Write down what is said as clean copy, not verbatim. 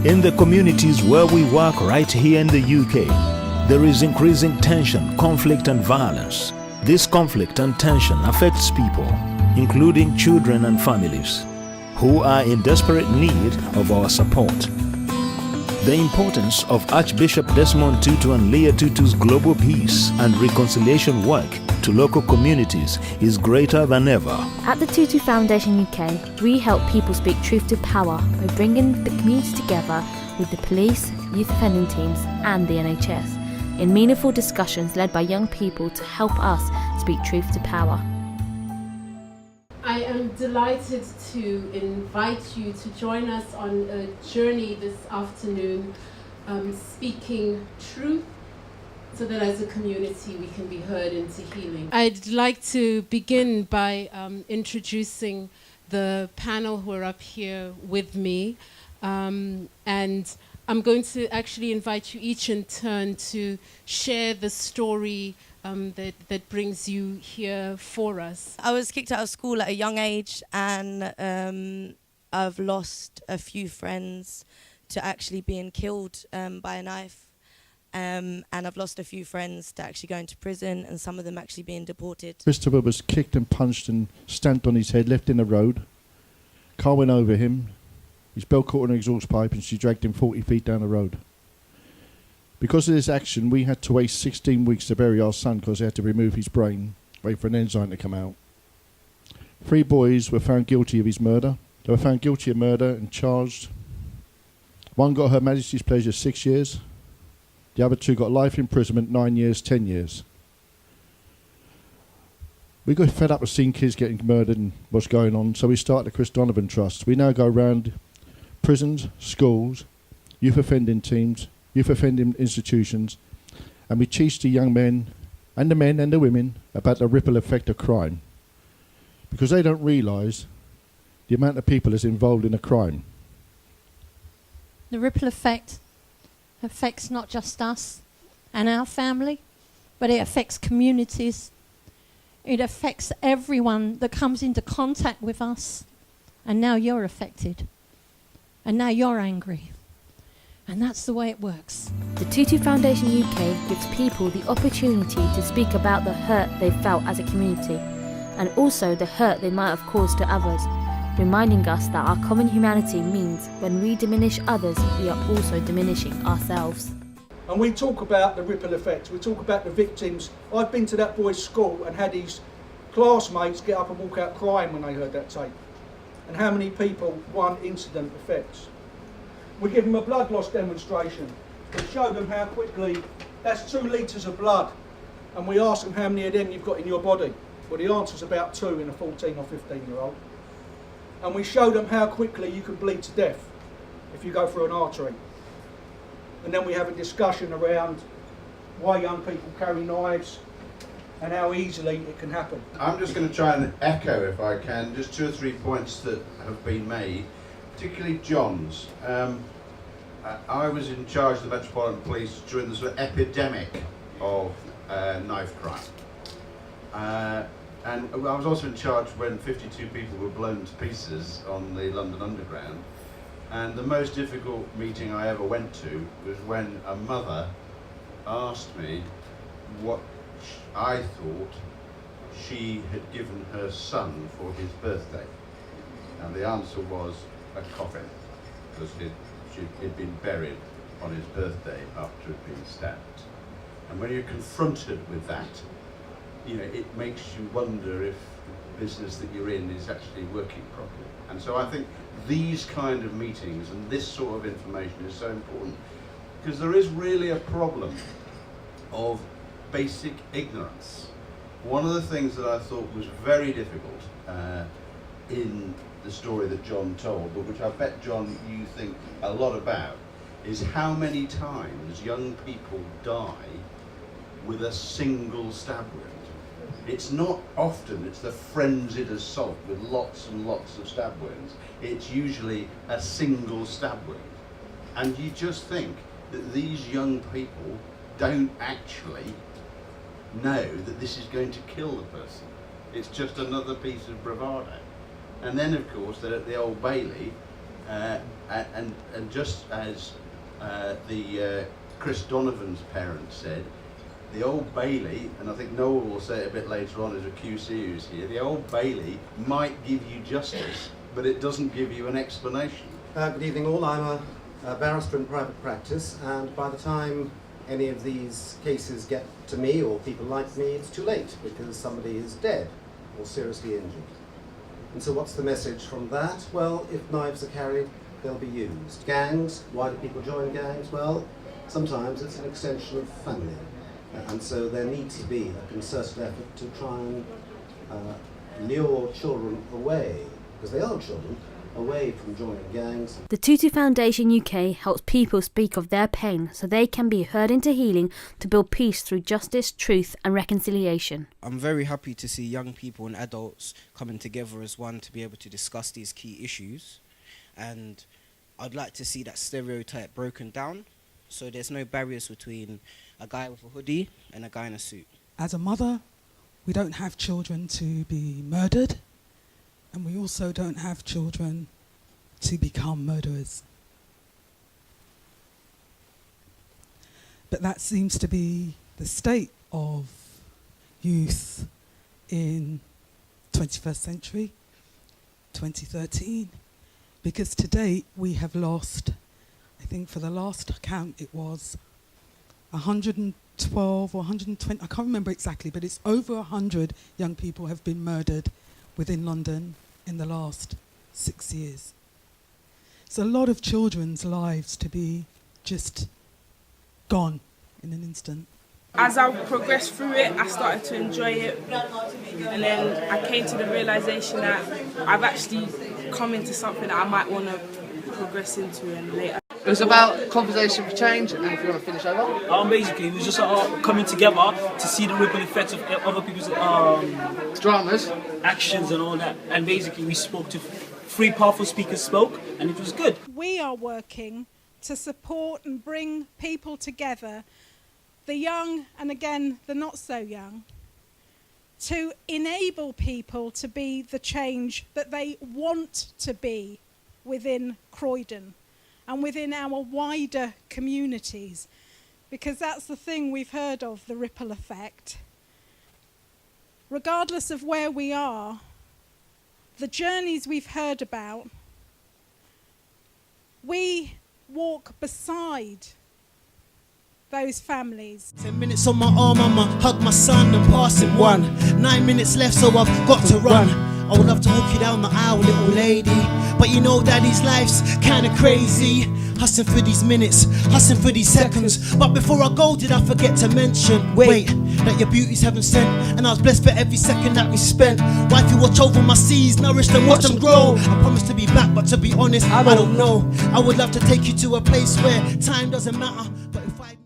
In the communities where we work right here in the UK, there is increasing tension, conflict and violence. This conflict and tension affects people, including children and families, who are in desperate need of our support. The importance of Archbishop Desmond Tutu and Leah Tutu's global peace and reconciliation work to local communities is greater than ever. At the Tutu Foundation UK, we help people speak truth to power by bringing the community together with the police, youth offending teams and the NHS in meaningful discussions led by young people to help us speak truth to power. I am delighted to invite you to join us on a journey this afternoon, speaking truth so that as a community we can be heard into healing. I'd like to begin by introducing the panel who are up here with me, and I'm going to actually invite you each in turn to share the story that brings you here for us. I was kicked out of school at a young age, and I've lost a few friends to actually being killed by a knife, and I've lost a few friends to actually going to prison, and some of them actually being deported. Christopher was kicked and punched and stamped on his head, left in the road. Car went over him. His belt caught on an exhaust pipe and she dragged him 40 feet down the road. Because of this action, we had to wait 16 weeks to bury our son because they had to remove his brain, wait for an enzyme to come out. 3 boys were found guilty of his murder. They were found guilty of murder and charged. 1 got Her Majesty's Pleasure 6 years. The other 2 got life imprisonment, 9 years, 10 years. We got fed up with seeing kids getting murdered and what's going on, so we started the Chris Donovan Trust. We now go around prisons, schools, youth offending teams, youth offending institutions, and we teach the young men and the women about the ripple effect of crime, because they don't realise the amount of people that's involved in a crime. The ripple effect affects not just us and our family, but it affects communities. It affects everyone that comes into contact with us. And now you're affected. And now you're angry. And that's the way it works. The Tutu Foundation UK gives people the opportunity to speak about the hurt they've felt as a community, and also the hurt they might have caused to others, reminding us that our common humanity means when we diminish others, we are also diminishing ourselves. And we talk about the ripple effect, we talk about the victims. I've been to that boy's school and had his classmates get up and walk out crying when they heard that tape. And how many people one incident affects. We give them a blood loss demonstration. We show them how quickly, that's 2 litres of blood. And we ask them how many of them you've got in your body. Well, the answer's about 2 in a 14 or 15-year-old. And we show them how quickly you can bleed to death if you go through an artery. And then we have a discussion around why young people carry knives and how easily it can happen. I'm just going to try and echo, if I can, just 2 or 3 points that have been made, particularly John's. I was in charge of the Metropolitan Police during the sort of epidemic of knife crime. And I was also in charge when 52 people were blown to pieces on the London Underground. And the most difficult meeting I ever went to was when a mother asked me what I thought she had given her son for his birthday. And the answer was a coffin, because he'd been buried on his birthday after he'd been stabbed. And when you're confronted with that, you know, it makes you wonder if the business that you're in is actually working properly. And so I think these kind of meetings and this sort of information is so important, because there is really a problem of basic ignorance. One of the things that I thought was very difficult in the story that John told, but which I bet, John, you think a lot about, is how many times young people die with a single stab wound. It's not often, it's the frenzied assault with lots and lots of stab wounds. It's usually a single stab wound. And you just think that these young people don't actually know that this is going to kill the person. It's just another piece of bravado. And then, of course, they're at the Old Bailey And just as the Chris Donovan's parents said, the Old Bailey, and I think Noel will say it a bit later on as a QC who's here, the Old Bailey might give you justice, but it doesn't give you an explanation. Good evening all. I'm a barrister in private practice, and by the time any of these cases get to me or people like me, it's too late because somebody is dead or seriously injured. And so what's the message from that? Well, if knives are carried, they'll be used. Gangs, why do people join gangs? Well, sometimes it's an extension of family. And so there needs to be a concerted effort to try and lure children away, because they are children, away from joining gangs. The Tutu Foundation UK helps people speak of their pain so they can be heard into healing to build peace through justice, truth and reconciliation. I'm very happy to see young people and adults coming together as one to be able to discuss these key issues, and I'd like to see that stereotype broken down so there's no barriers between a guy with a hoodie and a guy in a suit. As a mother, we don't have children to be murdered, and we also don't have children to become murderers. But that seems to be the state of youth in 21st century, 2013, because to date we have lost, I think for the last count it was 112 or 120, I can't remember exactly, but it's over 100 young people have been murdered within London in the last 6 years. It's a lot of children's lives to be just gone in an instant. As I progressed through it, I started to enjoy it, and then I came to the realisation that I've actually come into something that I might want to progress into and later. It was about conversation for change, and if you want to finish over? Basically, it was just coming together to see the ripple effects of other people's dramas, actions and all that. And basically, we spoke to 3 powerful speakers spoke, and it was good. We are working to support and bring people together, the young and again the not so young, to enable people to be the change that they want to be within Croydon and within our wider communities, because that's the thing we've heard of, the ripple effect. Regardless of where we are, the journeys we've heard about, we walk beside those families. 10 minutes on my arm, I'ma hug my son and pass him one. 9 minutes left, so I've got to run. I would love to walk you down the aisle, little lady, but you know daddy's life's kinda crazy. Hustling for these minutes, hustling for these seconds. But before I go, did I forget to mention, wait, that your beauty's heaven sent, and I was blessed for every second that we spent. Wifey, watch over my seeds, nourish them, watch them grow. I promise to be back, but to be honest, I don't know. I would love to take you to a place where time doesn't matter.